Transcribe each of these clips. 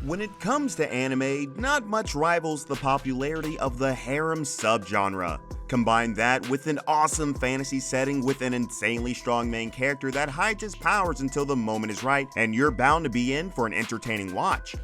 When it comes to anime, not much rivals the popularity of the harem subgenre. Combine that with an awesome fantasy setting with an insanely strong main character that hides his powers until the moment is right, and you're bound to be in for an entertaining watch.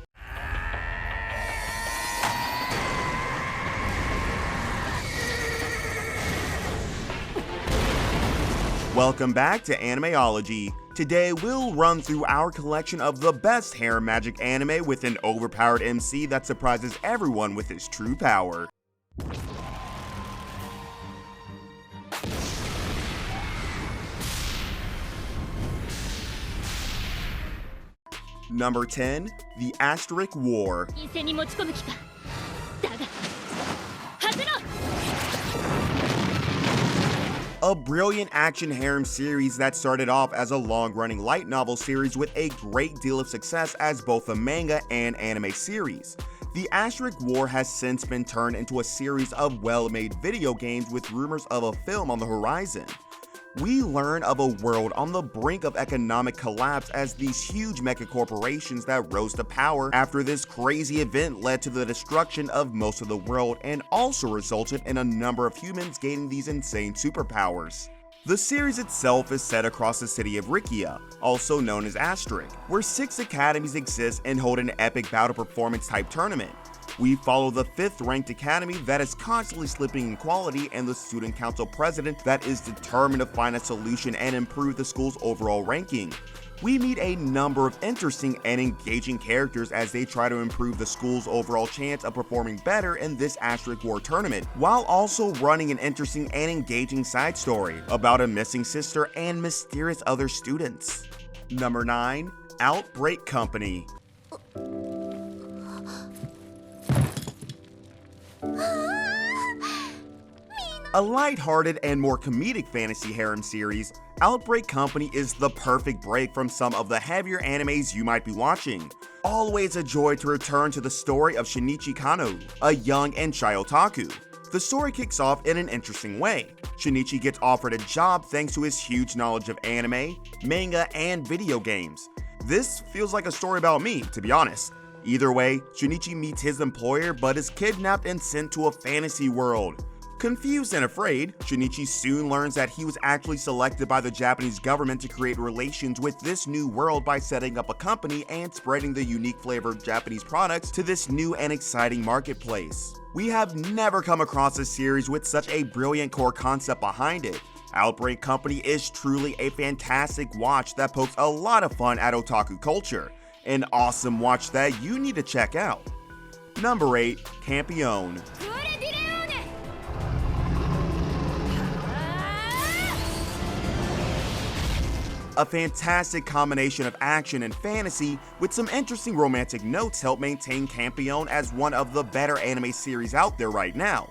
Welcome back to Animeology. Today we'll run through our collection of the best harem magic anime with an overpowered MC that surprises everyone with his true power. Number 10. The Asterisk War. A brilliant action harem series that started off as a long-running light novel series with a great deal of success as both a manga and anime series. The Asterisk War has since been turned into a series of well-made video games with rumors of a film on the horizon. We learn of a world on the brink of economic collapse as these huge mecha corporations that rose to power after this crazy event led to the destruction of most of the world and also resulted in a number of humans gaining these insane superpowers. The series itself is set across the city of Rikia, also known as Asterisk, where 6 academies exist and hold an epic battle performance type tournament. We follow the 5th ranked academy that is constantly slipping in quality and the student council president that is determined to find a solution and improve the school's overall ranking. We meet a number of interesting and engaging characters as they try to improve the school's overall chance of performing better in this Asterisk War tournament, while also running an interesting and engaging side story about a missing sister and mysterious other students. Number 9. Outbreak Company. A lighthearted and more comedic fantasy harem series, Outbreak Company is the perfect break from some of the heavier animes you might be watching. Always a joy to return to the story of Shinichi Kano, a young and shy otaku. The story kicks off in an interesting way. Shinichi gets offered a job thanks to his huge knowledge of anime, manga, and video games. This feels like a story about me, to be honest. Either way, Shinichi meets his employer but is kidnapped and sent to a fantasy world. Confused and afraid, Shinichi soon learns that he was actually selected by the Japanese government to create relations with this new world by setting up a company and spreading the unique flavor of Japanese products to this new and exciting marketplace. We have never come across a series with such a brilliant core concept behind it. Outbreak Company is truly a fantastic watch that pokes a lot of fun at otaku culture. An awesome watch that you need to check out. Number 8. Campione. A fantastic combination of action and fantasy with some interesting romantic notes help maintain Campione as one of the better anime series out there right now.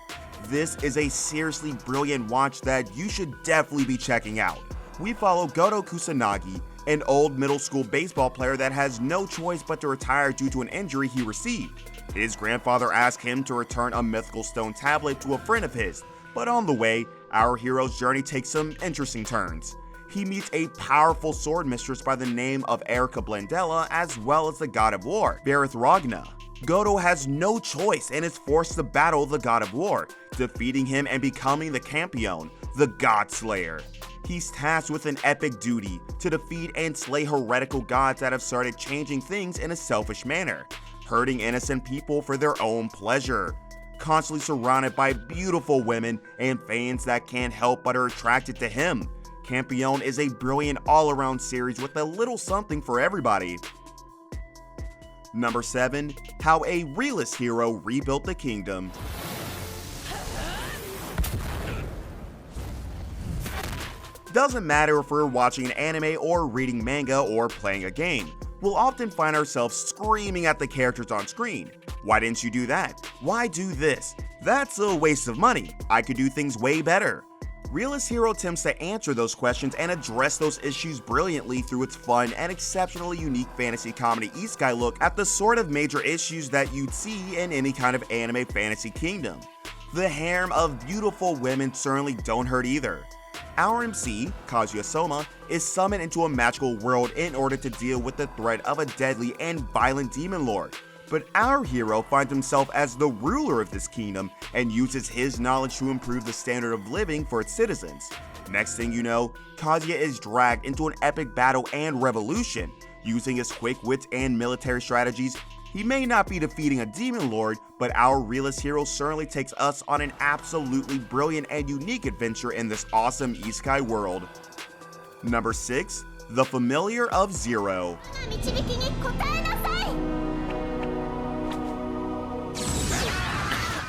This is a seriously brilliant watch that you should definitely be checking out. We follow Goto Kusanagi, an old middle school baseball player that has no choice but to retire due to an injury he received. His grandfather asked him to return a mythical stone tablet to a friend of his, but on the way, our hero's journey takes some interesting turns. He meets a powerful sword mistress by the name of Erica Blandella as well as the god of war, Varith Ragna. Goto has no choice and is forced to battle the god of war, defeating him and becoming the Campione, the God Slayer. He's tasked with an epic duty to defeat and slay heretical gods that have started changing things in a selfish manner, hurting innocent people for their own pleasure. Constantly surrounded by beautiful women and fans that can't help but are attracted to him, Campione is a brilliant all-around series with a little something for everybody. Number 7. How a Realist Hero Rebuilt the Kingdom. Doesn't matter if we're watching an anime or reading manga or playing a game, we'll often find ourselves screaming at the characters on screen. Why didn't you do that? Why do this? That's a waste of money. I could do things way better. Realist Hero attempts to answer those questions and address those issues brilliantly through its fun and exceptionally unique fantasy comedy isekai look at the sort of major issues that you'd see in any kind of anime fantasy kingdom. The harem of beautiful women certainly don't hurt either. Our MC, Kazuya Soma, is summoned into a magical world in order to deal with the threat of a deadly and violent demon lord. but our hero finds himself as the ruler of this kingdom and uses his knowledge to improve the standard of living for its citizens. Next thing you know, Kazuya is dragged into an epic battle and revolution. Using his quick wits and military strategies, he may not be defeating a demon lord, but our realist hero certainly takes us on an absolutely brilliant and unique adventure in this awesome isekai world. Number 6. The Familiar of Zero.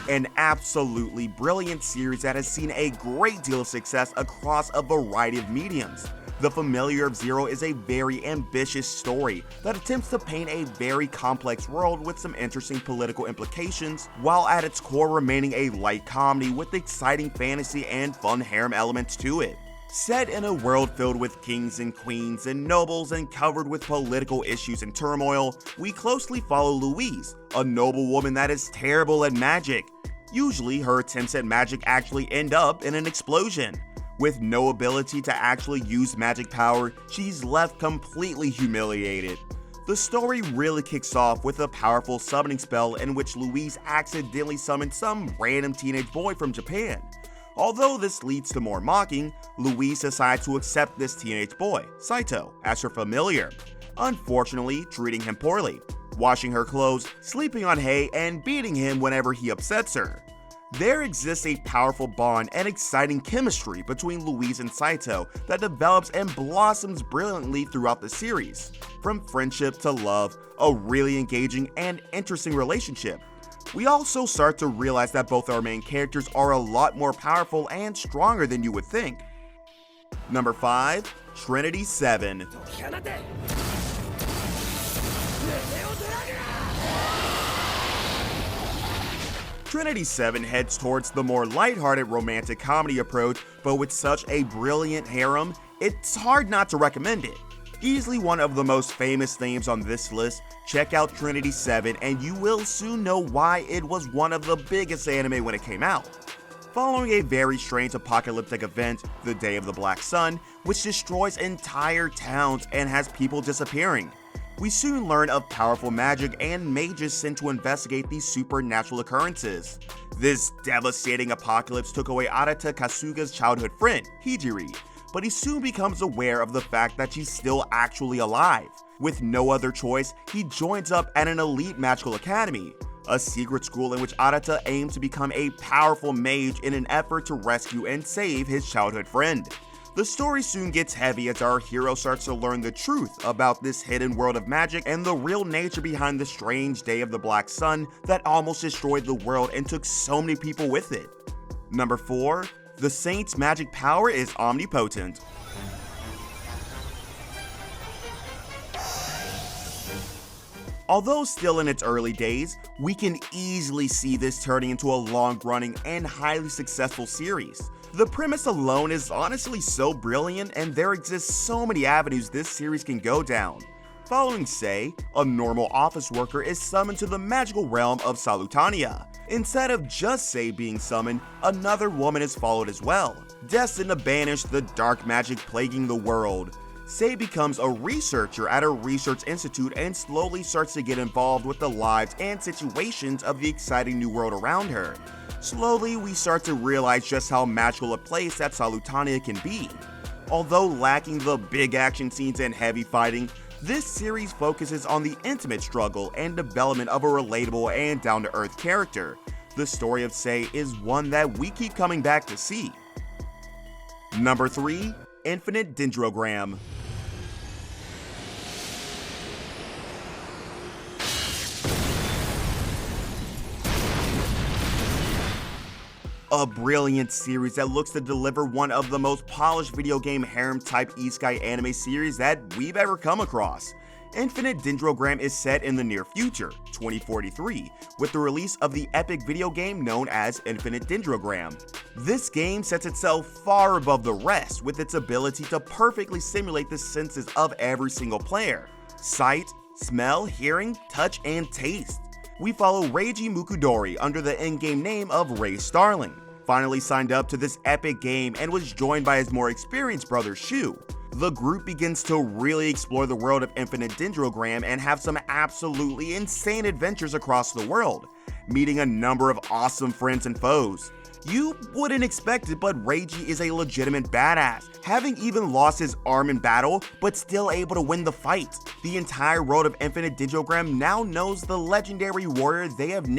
An absolutely brilliant series that has seen a great deal of success across a variety of mediums. The Familiar of Zero is a very ambitious story that attempts to paint a very complex world with some interesting political implications, while at its core remaining a light comedy with exciting fantasy and fun harem elements to it. Set in a world filled with kings and queens and nobles and covered with political issues and turmoil, we closely follow Louise, a noble woman that is terrible at magic. Usually, her attempts at magic actually end up in an explosion. With no ability to actually use magic power, she's left completely humiliated. The story really kicks off with a powerful summoning spell in which Louise accidentally summons some random teenage boy from Japan. Although this leads to more mocking, Louise decides to accept this teenage boy, Saito, as her familiar, unfortunately treating him poorly, washing her clothes, sleeping on hay, and beating him whenever he upsets her. There exists a powerful bond and exciting chemistry between Louise and Saito that develops and blossoms brilliantly throughout the series. From friendship to love, a really engaging and interesting relationship. We also start to realize that both our main characters are a lot more powerful and stronger than you would think. Number 5. Trinity 7. Trinity 7 heads towards the more lighthearted romantic comedy approach, but with such a brilliant harem, it's hard not to recommend it. Easily one of the most famous themes on this list, check out Trinity 7 and you will soon know why it was one of the biggest anime when it came out. Following a very strange apocalyptic event, the Day of the Black Sun, which destroys entire towns and has people disappearing, we soon learn of powerful magic and mages sent to investigate these supernatural occurrences. This devastating apocalypse took away Arata Kasuga's childhood friend, Hijiri, but he soon becomes aware of the fact that she's still actually alive. With no other choice, he joins up at an elite magical academy, a secret school in which Arata aims to become a powerful mage in an effort to rescue and save his childhood friend. The story soon gets heavy as our hero starts to learn the truth about this hidden world of magic and the real nature behind the strange Day of the Black Sun that almost destroyed the world and took so many people with it. Number 4. The Saint's magic power is omnipotent. Although still in its early days, we can easily see this turning into a long-running and highly successful series. The premise alone is honestly so brilliant, and there exist so many avenues this series can go down. Following Sei, a normal office worker is summoned to the magical realm of Salutania. Instead of just Sei being summoned, another woman is followed as well, destined to banish the dark magic plaguing the world. Sei becomes a researcher at a research institute and slowly starts to get involved with the lives and situations of the exciting new world around her. Slowly, we start to realize just how magical a place that Salutania can be. Although lacking the big action scenes and heavy fighting, this series focuses on the intimate struggle and development of a relatable and down-to-earth character. The story of Sei is one that we keep coming back to see. Number 3. Infinite Dendrogram. A brilliant series that looks to deliver one of the most polished video game harem-type isekai anime series that we've ever come across. Infinite Dendrogram is set in the near future, 2043, with the release of the epic video game known as Infinite Dendrogram. This game sets itself far above the rest with its ability to perfectly simulate the senses of every single player: sight, smell, hearing, touch, and taste. We follow Reiji Mukudori under the in-game name of Ray Starling, finally signed up to this epic game and was joined by his more experienced brother Shu. The group begins to really explore the world of Infinite Dendrogram and have some absolutely insane adventures across the world, meeting a number of awesome friends and foes. You wouldn't expect it, but Reiji is a legitimate badass, having even lost his arm in battle, but still able to win the fight. The entire world of Infinite Dendrogram now knows the legendary warrior they have